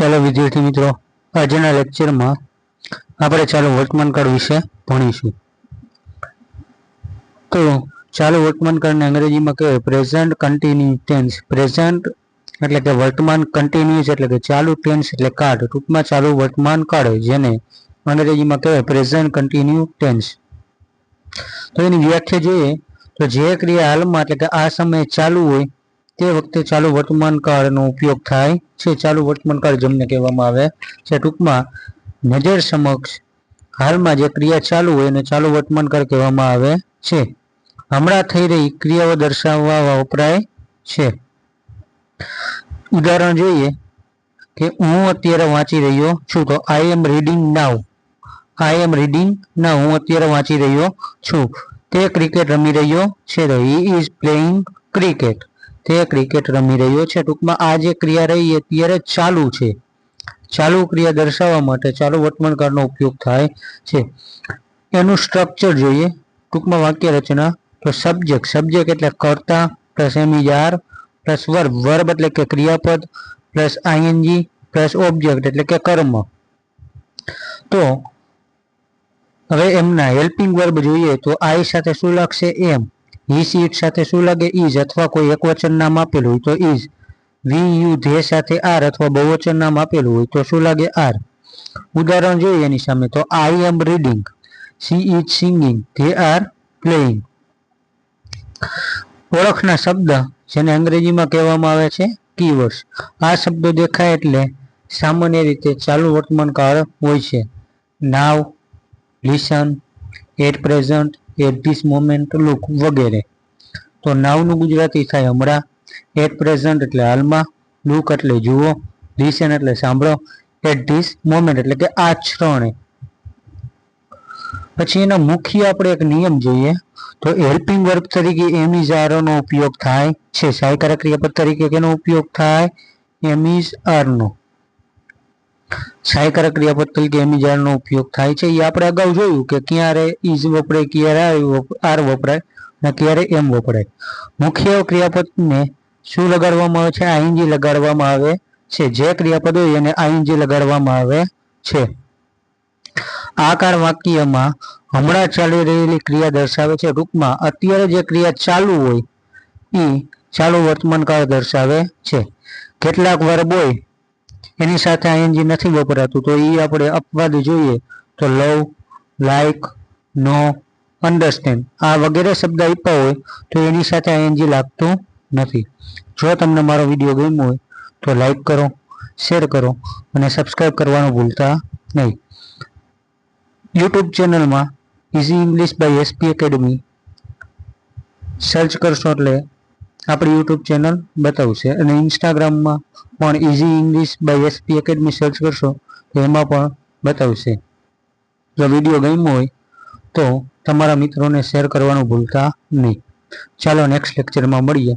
ચાલો વિદ્યાર્થી મિત્રો, આજના લેક્ચરમાં આપણે ચાલુ વર્તમાન કાળ વિશે ભણીશું. તો ચાલુ વર્તમાન કાળને અંગ્રેજીમાં કહેવાય પ્રેઝન્ટ કન્ટિન્યુઅસ ટેન્સ. પ્રેઝન્ટ એટલે કે વર્તમાન, કન્ટિન્યુઅસ એટલે કે ચાલુ, ટેન્સ એટલે કાળ, ટૂંકમાં ચાલુ વર્તમાન કાળ, જેને અંગ્રેજીમાં કહેવાય પ્રેઝન્ટ કન્ટિન્યુઅસ ટેન્સ. તો એની વ્યાખ્યા જોઈએ તો જે ક્રિયા હાલમાં એટલે કે આ સમયે ચાલુ હોય તે વખતે ચાલુ વર્તમાન કાળનો ઉપયોગ થાય છે. ચાલુ વર્તમાન કાળ જેમને કહેવામાં આવે છે. ટૂંકમાં નજર સમક્ષ હાલમાં જે ક્રિયા ચાલુ હોય એને ચાલુ વર્તમાન કાળ કહેવામાં આવે છે. હમણાં થઈ રહી ક્રિયાઓ દર્શાવવા વપરાય છે. ઉદાહરણ જોઈએ કે હું અત્યારે વાંચી રહ્યો છું, તો I am reading now. I am reading નાઉ, હું અત્યારે વાંચી રહ્યો છું. તે ક્રિકેટ રમી રહ્યો છે, તો હી ઇઝ પ્લેઇંગ ક્રિકેટ. તે ક્રિકેટ રમી રહ્યો છે. ટૂંકમાં આ જે ક્રિયા રહી એ અત્યારે ચાલુ છે. ચાલુ ક્રિયા દર્શાવવા માટે ચાલુ વર્તમાન કાળનો ઉપયોગ થાય છે. એનું સ્ટ્રક્ચર જોઈએ, ટૂંકમાં વાક્ય રચના. તો સબ્જેક્ટ, સબ્જેક્ટ એટલે કર્તા પ્લસ એમિજાર પ્લસ વર્બ, વર્બ એટલે કે ક્રિયાપદ પ્લસ આઈએનજી પ્લસ ઓબ્જેક્ટ એટલે કે કર્મ. તો હવે એમના હેલ્પિંગ વર્બ જોઈએ તો આઈ સાથે શું લાગશે? એમ. હી સીટ સાથે શું લાગે? ઇઝ, અથવા કોઈ એકવચન નામ આપેલું હોય તો ઇઝ. વી યુ ધે સાથે આર, અથવા બહુવચન નામ આપેલું હોય તો શું લાગે? આર. ઉદાહરણ જોઈએ એની સામે તો I am reading, she is singing, they are playing. ઓળખના શબ્દ જેને અંગ્રેજીમાં કહેવામાં આવે છે કીવર્ડ્સ. આ શબ્દો દેખાય એટલે સામાન્ય રીતે ચાલુ વર્તમાન કાળ હોય છે. Now, listen, at present, at this moment, look વગેરે. તો નાવનું ગુજરાતી થાય હમણાં, એટ પ્રેઝન્ટ એટલે હાલમાં, લુક એટલે જુઓ, લિસન એટલે સાંભળો, એટ ધીસ મોમેન્ટ એટલે કે આ ક્ષણે. પછી એના મુખ્ય આપણે એક નિયમ જોઈએ તો હેલ્પિંગ વર્બ તરીકે એમ ઇઝ આર નો ઉપયોગ થાય છે. સહાયકારક ક્રિયાપદ તરીકે કેનો ઉપયોગ થાય? એમ ઇઝ આર નો. સહાયકારક ક્રિયાપદ તરીકે એમ ઇઝ આર નો ઉપયોગ થાય છે. એ આપણે અગાઉ જોયું કે ક્યારે ઇઝ વપરાય, ક્યારે આર વપરાય અને ક્યારે એમ વપરાય. મુખ્ય ક્રિયાપદને શું લગાડવામાં આવે છે? આઈએનજી લગાડવામાં આવે છે. જે ક્રિયાપદ હોય એને આઈએનજી લગાડવામાં આવે છે. આ કાર વાક્યમાં હમણાં ચાલી રહેલી ક્રિયા દર્શાવે છે. ટૂંકમાં અત્યારે જે ક્રિયા ચાલુ હોય એ ચાલુ વર્તમાન કાળ દર્શાવે છે. કેટલાક વર્બ હોય એની સાથે આઈએનજી નથી વપરાતું તો એ આપણે અપવાદ જોઈએ તો લવ, લાઈક, નો, અન્ડરસ્ટેન્ડ આ વગેરે શબ્દ આપ્યા હોય તો એની સાથે આઈએનજી લાગતું નથી. જો તમને મારો વિડીયો ગમ્યો હોય તો લાઈક કરો, શેર કરો અને સબસ્ક્રાઈબ કરવાનું ભૂલતા નહીં. યુટ્યુબ ચેનલમાં Easy English by SP Academy search કરશો એટલે આપણી યુટ્યુબ ચેનલ બતાવશે. અને ઇન્સ્ટાગ્રામમાં પણ Easy English by SP Academy search કરશો તો એમાં પણ બતાવશે. જો વિડીયો ગમ્યો હોય તો તમારા મિત્રોને શેર કરવાનું ભૂલતા નહીં. ચાલો નેક્સ્ટ લેક્ચરમાં મળીએ.